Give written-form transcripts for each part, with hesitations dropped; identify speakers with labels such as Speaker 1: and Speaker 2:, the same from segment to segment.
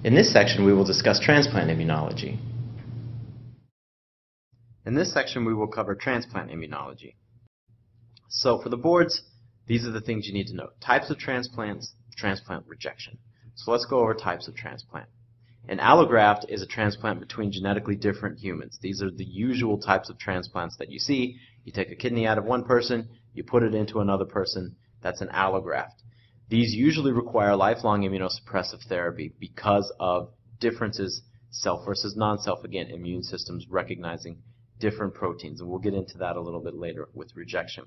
Speaker 1: In this section, we will discuss transplant immunology. In this section, we will cover transplant immunology. So for the boards, these are the things you need to know. Types of transplants, transplant rejection. So let's go over types of transplant. An allograft is a transplant between genetically different humans. These are the usual types of transplants that you see. You take a kidney out of one person, you put it into another person. That's an allograft. These usually require lifelong immunosuppressive therapy because of differences, self versus non-self, again, immune systems recognizing different proteins, and we'll get into that a little bit later with rejection.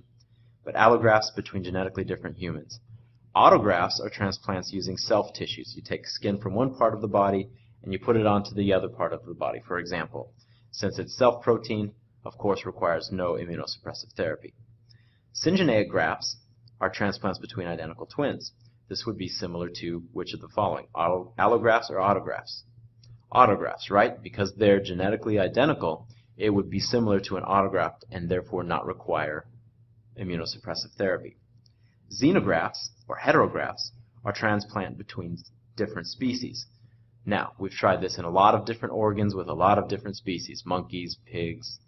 Speaker 1: But allografts between genetically different humans. Autografts are transplants using self tissues. You take skin from one part of the body and you put it onto the other part of the body. For example, since it's self protein, of course, requires no immunosuppressive therapy. Syngeneic grafts are transplants between identical twins. This would be similar to which of the following? Allografts or autografts? Autografts, right? Because they're genetically identical, it would be similar to an autograft and therefore not require immunosuppressive therapy. Xenografts, or heterografts, are transplant between different species. Now, we've tried this in a lot of different organs with a lot of different species, monkeys, pigs,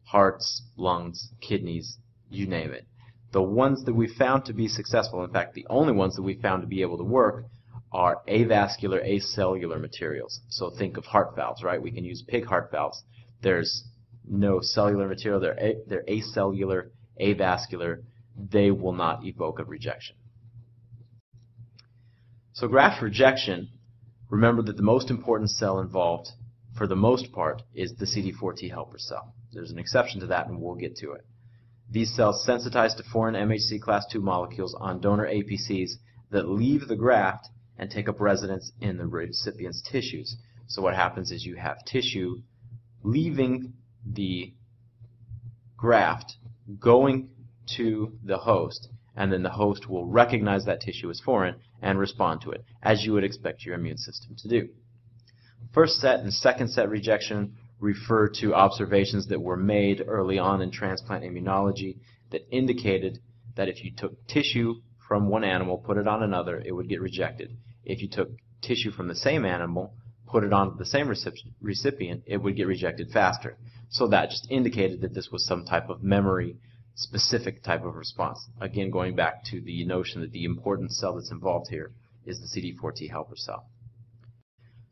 Speaker 1: hearts, lungs, kidneys, you name it. The ones that we found to be successful, in fact, the only ones that we found to be able to work, are avascular, acellular materials. So think of heart valves, right? We can use pig heart valves. There's no cellular material. They're acellular, avascular. They will not evoke a rejection. So graft rejection, remember that the most important cell involved, for the most part, is the CD4 T helper cell. There's an exception to that, and we'll get to it. These cells sensitize to foreign MHC class II molecules on donor APCs that leave the graft and take up residence in the recipient's tissues. So what happens is you have tissue leaving the graft, going to the host, and then the host will recognize that tissue as foreign and respond to it, as you would expect your immune system to do. First set and second set rejection refer to observations that were made early on in transplant immunology that indicated that if you took tissue from one animal, put it on another, it would get rejected. If you took tissue from the same animal, put it on the same recipient, it would get rejected faster. So that just indicated that this was some type of memory-specific type of response. Again, going back to the notion that the important cell that's involved here is the CD4 T helper cell.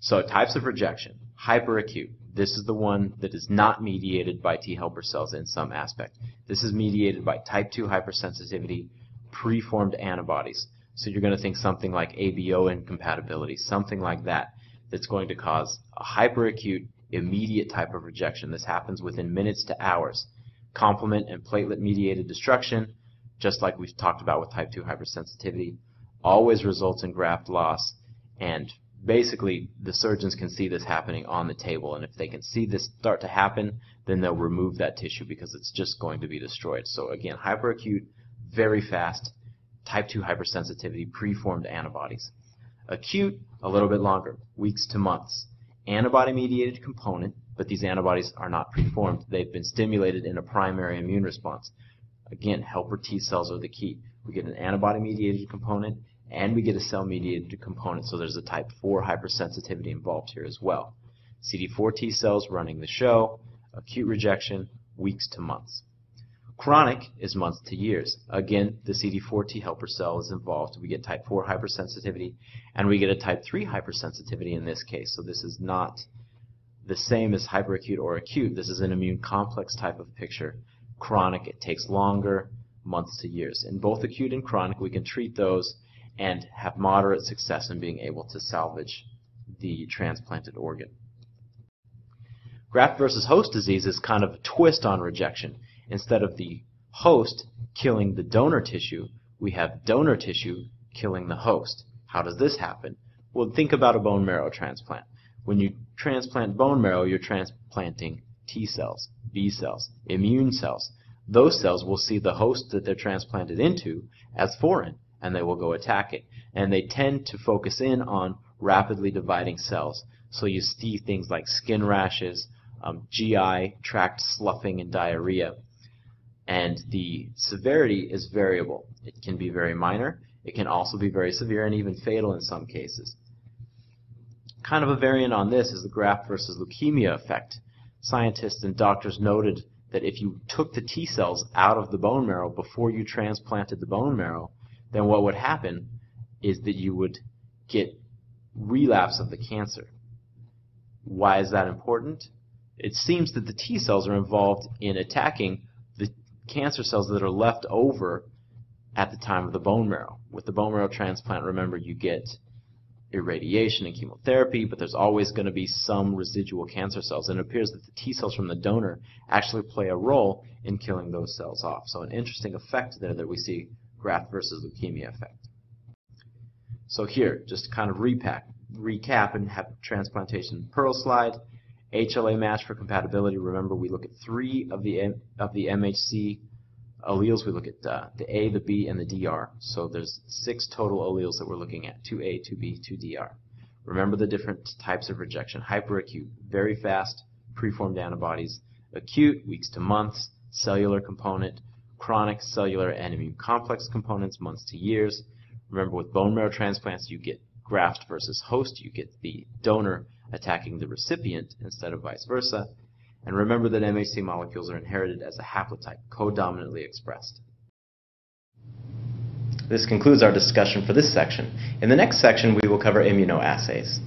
Speaker 1: So types of rejection. Hyperacute. This is the one that is not mediated by T helper cells in some aspect. This is mediated by type 2 hypersensitivity, preformed antibodies. So you're going to think something like ABO incompatibility, something like that, that's going to cause a hyperacute, immediate type of rejection. This happens within minutes to hours. Complement and platelet-mediated destruction, just like we've talked about with type 2 hypersensitivity, always results in graft loss, and basically the surgeons can see this happening on the table, and if they can see this start to happen, then they'll remove that tissue because it's just going to be destroyed. So again, hyperacute, very fast, type 2 hypersensitivity, preformed antibodies. Acute, a little bit longer, weeks to months. Antibody-mediated component, but these antibodies are not preformed. They've been stimulated in a primary immune response. Again, helper T cells are the key. We get an antibody-mediated component, and we get a cell-mediated component, so there's a type 4 hypersensitivity involved here as well. CD4 T cells running the show, acute rejection, weeks to months. Chronic is months to years. Again, the CD4 T helper cell is involved. We get type 4 hypersensitivity, and we get a type 3 hypersensitivity in this case. So this is not the same as hyperacute or acute. This is an immune complex type of picture. Chronic, it takes longer, months to years. In both acute and chronic, we can treat those and have moderate success in being able to salvage the transplanted organ. Graft versus host disease is kind of a twist on rejection. Instead of the host killing the donor tissue, we have donor tissue killing the host. How does this happen? Well, think about a bone marrow transplant. When you transplant bone marrow, you're transplanting T cells, B cells, immune cells. Those cells will see the host that they're transplanted into as foreign, and they will go attack it. And they tend to focus in on rapidly dividing cells. So you see things like skin rashes, GI tract sloughing, and diarrhea. And the severity is variable. It can be very minor. It can also be very severe and even fatal in some cases. Kind of a variant on this is the graft versus leukemia effect. Scientists and doctors noted that if you took the T cells out of the bone marrow before you transplanted the bone marrow, then what would happen is that you would get relapse of the cancer. Why is that important? It seems that the T cells are involved in attacking the cancer cells that are left over at the time of the bone marrow. With the bone marrow transplant, remember, you get irradiation and chemotherapy, but there's always going to be some residual cancer cells, and it appears that the T cells from the donor actually play a role in killing those cells off. So an interesting effect there that we see, graft versus leukemia effect. So here, just to kind of recap and have transplantation pearl slide. HLA match for compatibility. Remember, we look at 3 of the MHC alleles. We look at the A, the B, and the DR. So there's 6 total alleles that we're looking at, 2A, 2B, 2DR. Remember the different types of rejection. Hyperacute, very fast, preformed antibodies. Acute, weeks to months, cellular component. Chronic, cellular and immune complex components, months to years. Remember, with bone marrow transplants, you get graft versus host. You get the donor attacking the recipient instead of vice versa. And remember that MHC molecules are inherited as a haplotype, codominantly expressed. This concludes our discussion for this section. In the next section, we will cover immunoassays.